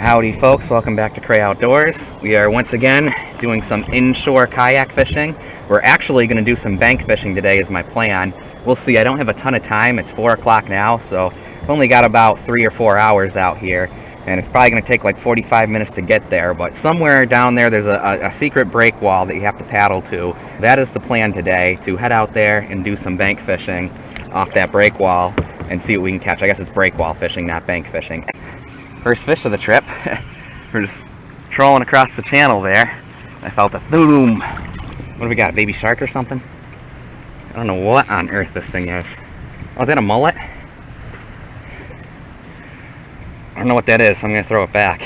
Howdy folks, welcome back to Cray Outdoors. We are once again doing some inshore kayak fishing. We're actually going to do some bank fishing today is my plan. We'll see, I don't have a ton of time. It's 4 o'clock now, so I've only got about 3 or 4 hours out here. And it's probably going to take like 45 minutes to get there, but somewhere down there there's a secret break wall that you have to paddle to. That is the plan today, to head out there and do some bank fishing off that break wall and see what we can catch. I guess it's break wall fishing, not bank fishing. First fish of the trip. We're just trolling across the channel there. I felt a boom. What do we got, a baby shark or something? I don't know what on earth this thing is. Oh, is that a mullet? I don't know what that is, so I'm going to throw it back.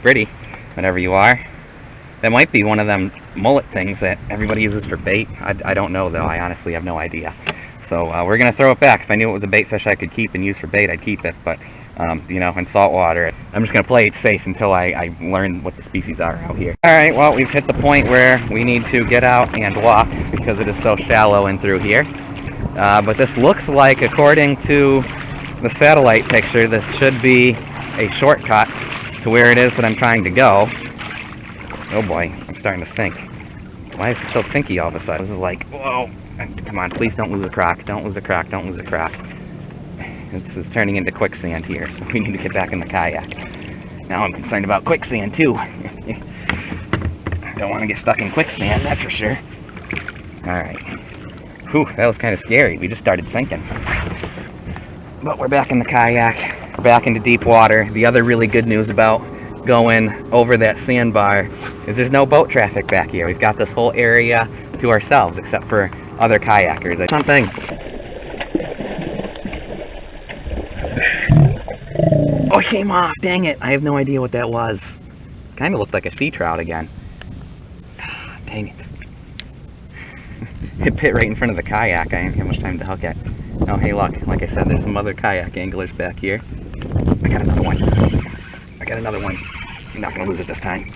Pretty, whatever you are. That might be one of them mullet things that everybody uses for bait. I don't know, though. I honestly have no idea. So we're going to throw it back. If I knew it was a bait fish I could keep and use for bait, I'd keep it. But, you know, in salt water, I'm just going to play it safe until I learn what the species are out here. All right, well, we've hit the point where we need to get out and walk because it is so shallow in through here. But this looks like, according to the satellite picture, this should be a shortcut to where it is that I'm trying to go. Oh boy, I'm starting to sink. Why is it so sinky all of a sudden? This is like, whoa, come on, please don't lose a croc, don't lose a croc, don't lose a croc. This is turning into quicksand here, so we need to get back in the kayak. Now I'm concerned about quicksand too. I don't want to get stuck in quicksand, that's for sure. Alright. Whew, that was kind of scary. We just started sinking. But we're back in the kayak. We're back into deep water. The other really good news about going over that sandbar is there's no boat traffic back here. We've got this whole area to ourselves, except for other kayakers. Something. Oh, it came off. Dang it. I have no idea what that was. Kind of looked like a sea trout again. Dang it. It bit right in front of the kayak. I didn't have much time to hook it. Oh, hey, look. Like I said, there's some other kayak anglers back here. I got another one. I got another one. I'm not going to lose it this time.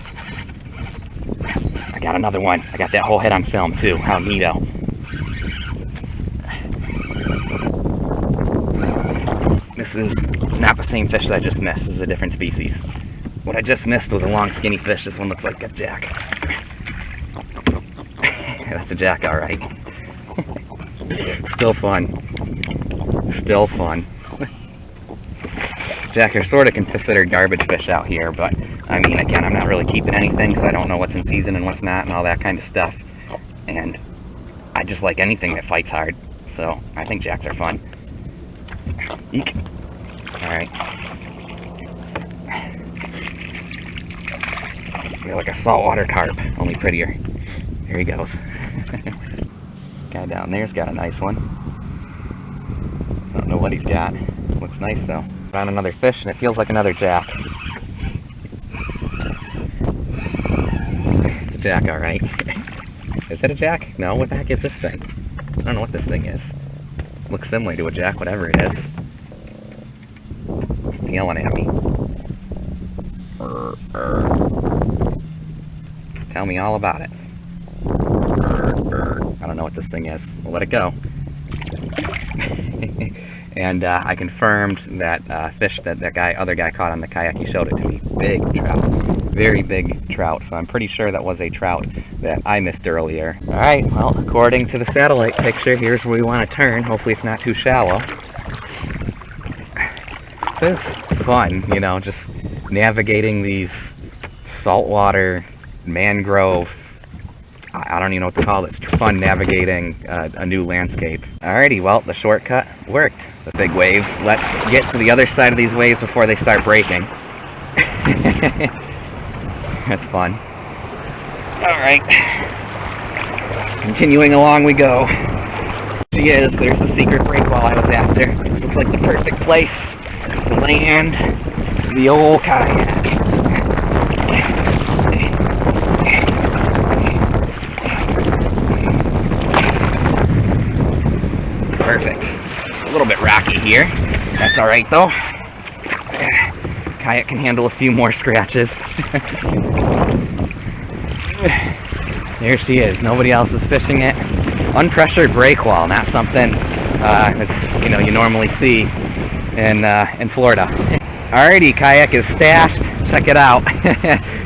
I got another one. I got that whole head on film, too. How neato. This is not the same fish that I just missed. This is a different species. What I just missed was a long, skinny fish. This one looks like a jack. That's a jack, all right. Still fun. Still fun. Jack are sort of considered garbage fish out here, but I mean, again, I'm not really keeping anything because I don't know what's in season and what's not and all that kind of stuff. And I just like anything that fights hard, so I think jacks are fun. Eek. Alright. They're like a saltwater carp, only prettier. Here he goes. Guy down there's got a nice one. Don't know what he's got. Looks nice though. Found another fish and it feels like another jack. It's a jack, alright. Is that a jack? No, what the heck is this thing? I don't know what this thing is. Looks similar to a jack, whatever it is. It's yelling at me. Tell me all about it. I don't know what this thing is. We'll let it go. And I confirmed that fish that other guy caught on the kayak. He showed it to me. Big trout. Very big trout. So I'm pretty sure that was a trout that I missed earlier. Alright, well, according to the satellite picture, here's where we want to turn. Hopefully it's not too shallow. This is fun, you know, just navigating these saltwater, mangrove, I don't even know what to call this. It's fun navigating a new landscape. Alrighty, well, the shortcut worked. The big waves. Let's get to the other side of these waves before they start breaking. That's fun. Alright. Continuing along we go. She is. There's the secret break wall I was after. This looks like the perfect place to land the old kayak. Perfect. It's a little bit rocky here. That's alright though. Kayak can handle a few more scratches. There she is. Nobody else is fishing it. Unpressured break wall, not something that's, you know, you normally see in Florida. Alrighty, kayak is stashed. Check it out.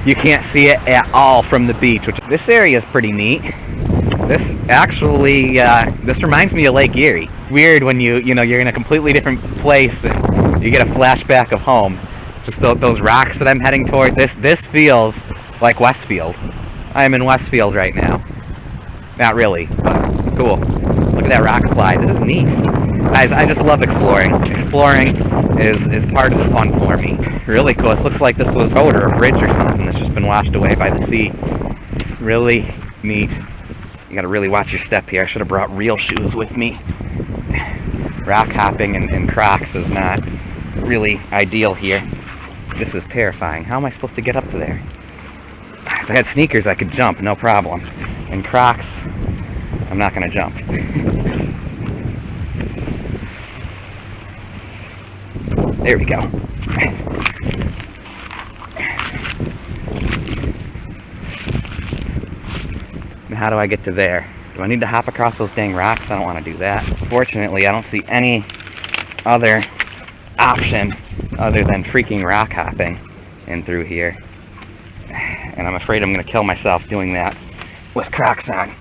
You can't see it at all from the beach. This area is pretty neat. This actually, this reminds me of Lake Erie. Weird when you're in a completely different place and you get a flashback of home. Just those rocks that I'm heading toward. This feels like Westfield. I'm in Westfield right now. Not really, but cool. Look at that rock slide. This is neat. Guys, I just love exploring. Exploring is part of the fun for me. Really cool. This looks like this was a road or a bridge or something that's just been washed away by the sea. Really neat. You gotta really watch your step here. I should have brought real shoes with me. Rock hopping and Crocs is not really ideal here. This is terrifying. How am I supposed to get up to there? If I had sneakers, I could jump, no problem. And Crocs, I'm not gonna jump. There we go. How do I get to there? Do I need to hop across those dang rocks? I don't want to do that. Fortunately, I don't see any other option other than freaking rock hopping in through here. And I'm afraid I'm going to kill myself doing that with Crocs on.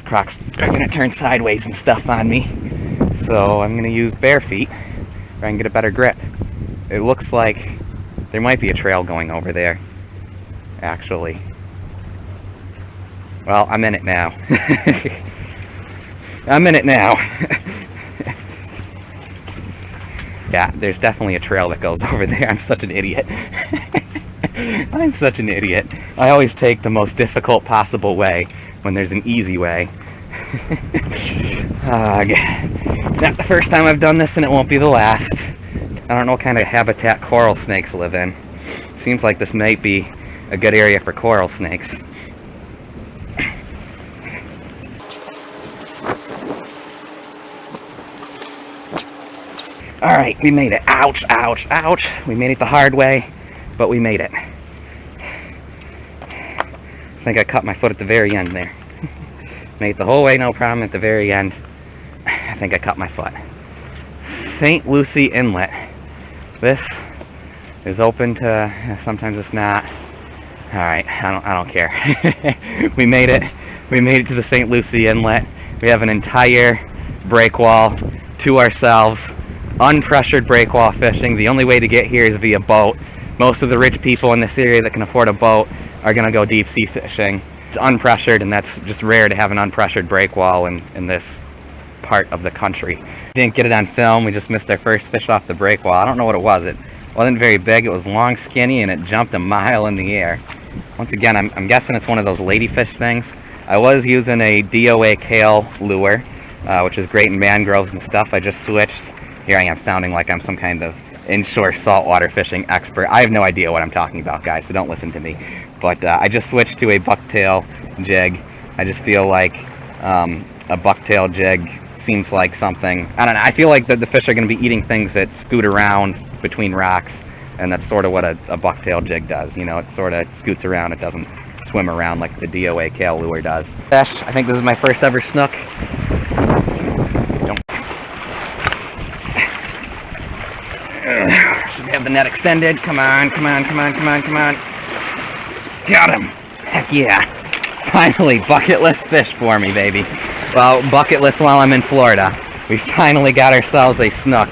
Crocs are going to turn sideways and stuff on me. So I'm going to use bare feet where I can get a better grip. It looks like there might be a trail going over there, actually. Well, I'm in it now. I'm in it now. Yeah, there's definitely a trail that goes over there. I'm such an idiot. I'm such an idiot. I always take the most difficult possible way when there's an easy way. Not the first time I've done this, and it won't be the last. I don't know what kind of habitat coral snakes live in. Seems like this might be a good area for coral snakes. Alright, we made it. Ouch, ouch, ouch. We made it the hard way, but we made it. I think I cut my foot at the very end there. Made it the whole way, no problem. At the very end, I think I cut my foot. St. Lucie Inlet. This is open to, sometimes it's not. Alright, I don't care. We made it. We made it to the St. Lucie Inlet. We have an entire breakwall to ourselves. Unpressured breakwall fishing. The only way to get here is via boat. Most of the rich people in this area that can afford a boat are going to go deep sea fishing. It's unpressured, and that's just rare to have an unpressured breakwall in this part of the country. Didn't get it on film. We just missed our first fish off the breakwall. I don't know what it was. It wasn't very big. It was long, skinny, and it jumped a mile in the air. Once again, I'm guessing it's one of those ladyfish things. I was using a DOA CAL lure, which is great in mangroves and stuff. I just switched. Here I am sounding like I'm some kind of inshore saltwater fishing expert. I have no idea what I'm talking about, guys, so don't listen to me. But I just switched to a bucktail jig. I just feel like a bucktail jig seems like something, I don't know, I feel like the fish are going to be eating things that scoot around between rocks, and that's sort of what a bucktail jig does. You know, it sort of scoots around. It doesn't swim around like the DOA CAL lure does. Fish, I think this is my first ever snook. Should we have the net extended? Come on, come on, come on, come on, come on. Got him. Heck yeah. Finally, bucketless fish for me, baby. Well, bucketless while I'm in Florida. We finally got ourselves a snook.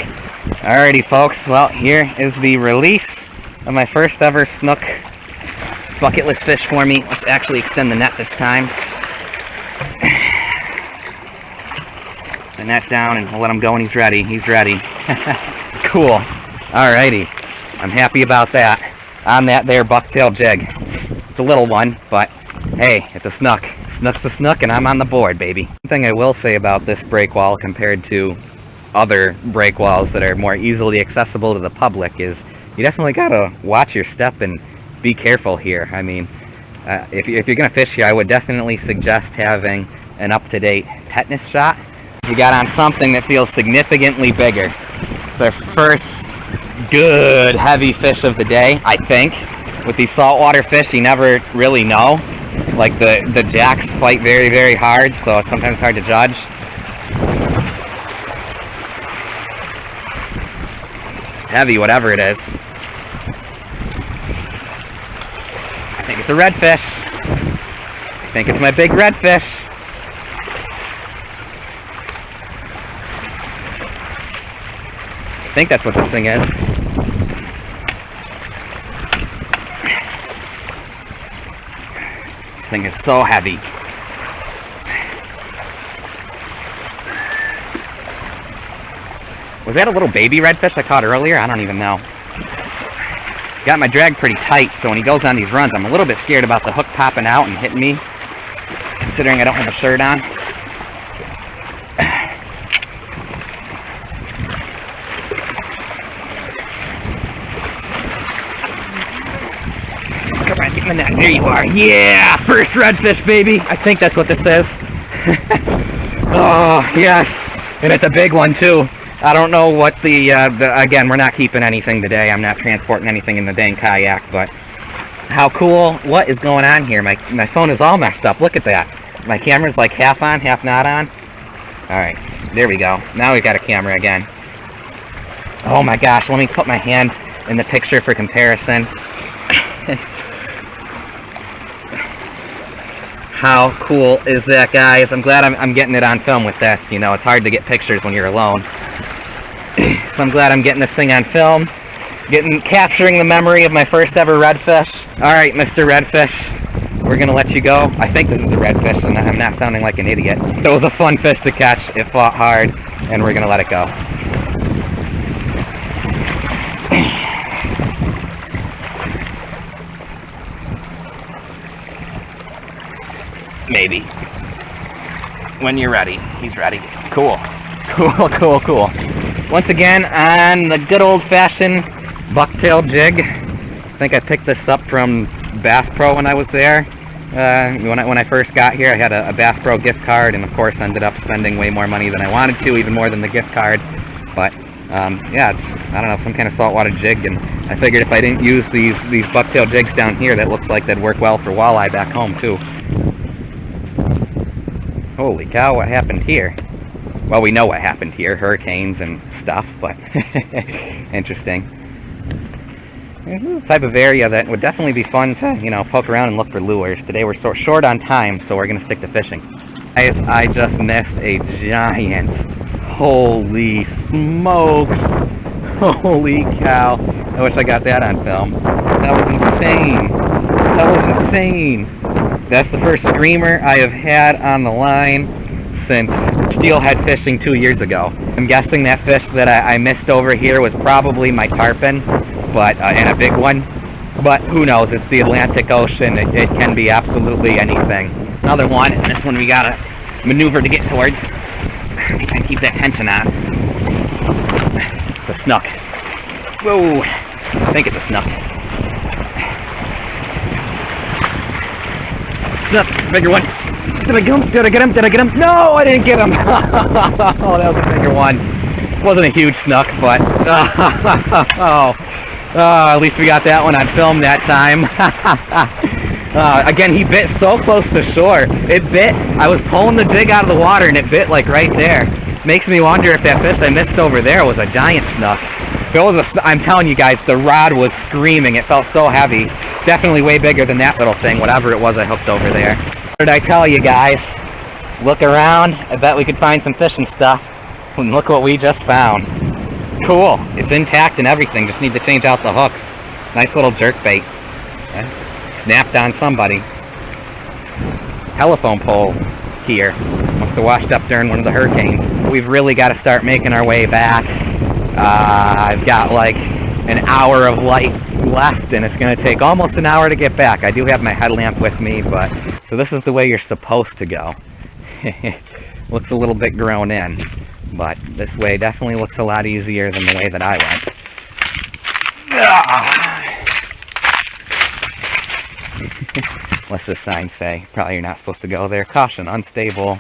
Alrighty, folks. Well, here is the release of my first ever snook. Bucketless fish for me. Let's actually extend the net this time. The net down, and we'll let him go when he's ready. He's ready. Cool. Alrighty. I'm happy about that. On that there bucktail jig. It's a little one, but hey, it's a snook. Snook's a snook, and I'm on the board, baby. One thing I will say about this breakwall compared to other breakwalls that are more easily accessible to the public is you definitely gotta watch your step and be careful here. I mean, if you're gonna fish here, I would definitely suggest having an up-to-date tetanus shot. We got on something that feels significantly bigger. It's our first good heavy fish of the day, I think. With these saltwater fish, you never really know. Like the jacks fight very, very hard, so it's sometimes hard to judge. heavy, whatever it is. I think it's a redfish. I think it's my big redfish. I think that's what this thing is. This thing is so heavy. Was that a little baby redfish I caught earlier? I don't even know. Got my drag pretty tight, so when he goes on these runs, I'm a little bit scared about the hook popping out and hitting me, considering I don't have a shirt on. Come on, get in the net. There you are. Yeah! First redfish, baby! I think that's what this is. Oh, yes! And it's a big one, too. I don't know what again, we're not keeping anything today. I'm not transporting anything in the dang kayak, but how cool. What is going on here? My phone is all messed up. Look at that. My camera's like half on, half not on. Alright, there we go. Now we've got a camera again. Oh my gosh, let me put my hand in the picture for comparison. How cool is that, guys? I'm glad I'm getting it on film with this. You know, it's hard to get pictures when you're alone. So I'm glad I'm getting this thing on film. Capturing the memory of my first ever redfish. Alright, Mr. Redfish. We're gonna let you go. I think this is a redfish, and I'm not sounding like an idiot. It was a fun fish to catch. It fought hard, and we're gonna let it go. Maybe. When you're ready. He's ready. Cool. Cool, cool, cool. Once again, on the good old-fashioned bucktail jig. I think I picked this up from Bass Pro when I was there. When I first got here, I had a Bass Pro gift card, and of course ended up spending way more money than I wanted to, even more than the gift card. But yeah, it's, I don't know, some kind of saltwater jig, and I figured if I didn't use these bucktail jigs down here, that looks like they'd work well for walleye back home too. Holy cow, what happened here? Well, we know what happened here, hurricanes and stuff, but interesting. This is the type of area that would definitely be fun to, you know, poke around and look for lures. Today we're short on time, so we're going to stick to fishing. Guys, I just missed a giant. Holy smokes. Holy cow. I wish I got that on film. That was insane. That was insane. That's the first screamer I have had on the line since steelhead fishing 2 years ago. I'm guessing that fish that I missed over here was probably my tarpon, but and a big one. But who knows? It's the Atlantic Ocean. It can be absolutely anything. Another one, and this one we gotta maneuver to get towards. Try and keep that tension on. It's a snook. Whoa! I think it's a snook. Snook, bigger one. Did I get him? Did I get him? Did I get him? No, I didn't get him. Oh, that was a bigger one. It wasn't a huge snook, but at least we got that one on film that time. Again, he bit so close to shore. It bit. I was pulling the jig out of the water, and it bit like right there. Makes me wonder if that fish I missed over there was a giant snook. If it was I'm telling you guys, the rod was screaming. It felt so heavy. Definitely way bigger than that little thing, whatever it was I hooked over there. What did I tell you guys? Look around. I bet we could find some fishing stuff. And look what we just found. Cool. It's intact and everything. Just need to change out the hooks. Nice little jerkbait. Snapped on somebody. Telephone pole here. Must have washed up during one of the hurricanes. We've really got to start making our way back. I've got like an hour of light left, and it's going to take almost an hour to get back. I do have my headlamp with me, but so this is the way you're supposed to go. Looks a little bit grown in, but this way definitely looks a lot easier than the way that I went. What's this sign say? Probably you're not supposed to go there. Caution, unstable,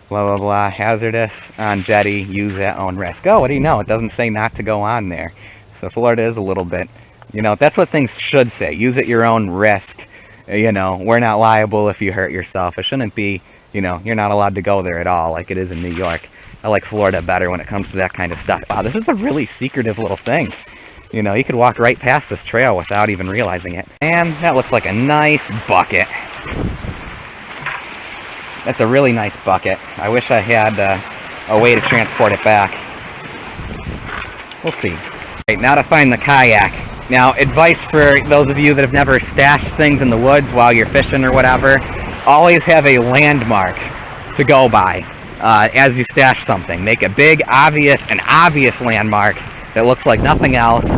blah blah blah, hazardous, on jetty, use at own risk. Oh, what do you know? It doesn't say not to go on there. So Florida is a little bit, you know, that's what things should say. Use at your own risk. You know, we're not liable if you hurt yourself. It shouldn't be you know, you're not allowed to go there at all like it is in New York. I like Florida better when it comes to that kind of stuff. Wow, this is a really secretive little thing. You know, you could walk right past this trail without even realizing it. And that looks like a nice bucket. That's a really nice bucket. I wish I had a way to transport it back. We'll see. Right, now to find the kayak. Now, advice for those of you that have never stashed things in the woods while you're fishing or whatever, always have a landmark to go by as you stash something. Make a big, obvious landmark that looks like nothing else.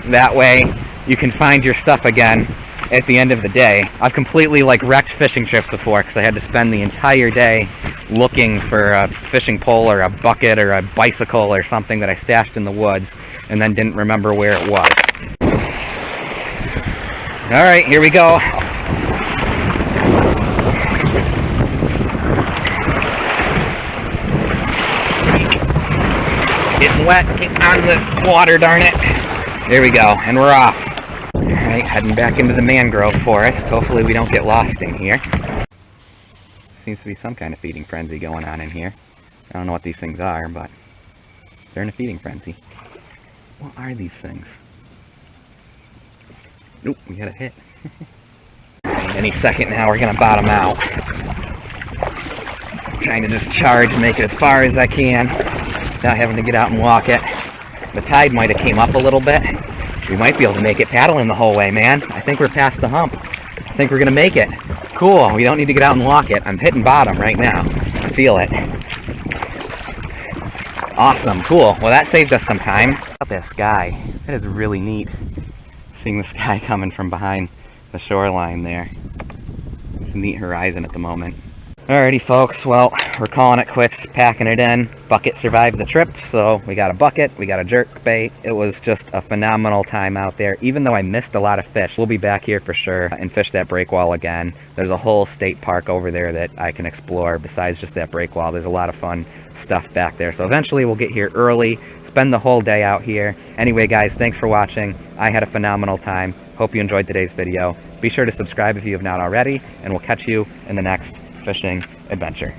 That way, you can find your stuff again at the end of the day. I've completely like wrecked fishing trips before because I had to spend the entire day looking for a fishing pole or a bucket or a bicycle or something that I stashed in the woods and then didn't remember where it was. All right, here we go. Getting wet, getting on the water, darn it. There we go, and we're off. All right, heading back into the mangrove forest. Hopefully we don't get lost in here. Seems to be some kind of feeding frenzy going on in here. I don't know what these things are, but they're in a feeding frenzy. What are these things? Nope, we got a hit. Any second now we're gonna bottom out. I'm trying to just charge and make it as far as I can without having to get out and walk it. The tide might have came up a little bit. We might be able to make it paddling the whole way, man. I think we're past the hump. I think we're gonna make it. Cool, we don't need to get out and walk it. I'm hitting bottom right now. I feel it. Awesome, cool. Well, that saved us some time. Look at that sky. That is really neat. Seeing the sky coming from behind the shoreline there. It's a neat horizon at the moment. Alrighty folks, well, we're calling it quits, packing it in. Bucket survived the trip, so we got a bucket, we got a jerk bait. It was just a phenomenal time out there. Even though I missed a lot of fish, we'll be back here for sure and fish that break wall again. There's a whole state park over there that I can explore besides just that break wall. There's a lot of fun stuff back there. So eventually we'll get here early, spend the whole day out here. Anyway guys, thanks for watching. I had a phenomenal time. Hope you enjoyed today's video. Be sure to subscribe if you have not already, and we'll catch you in the next fishing adventure.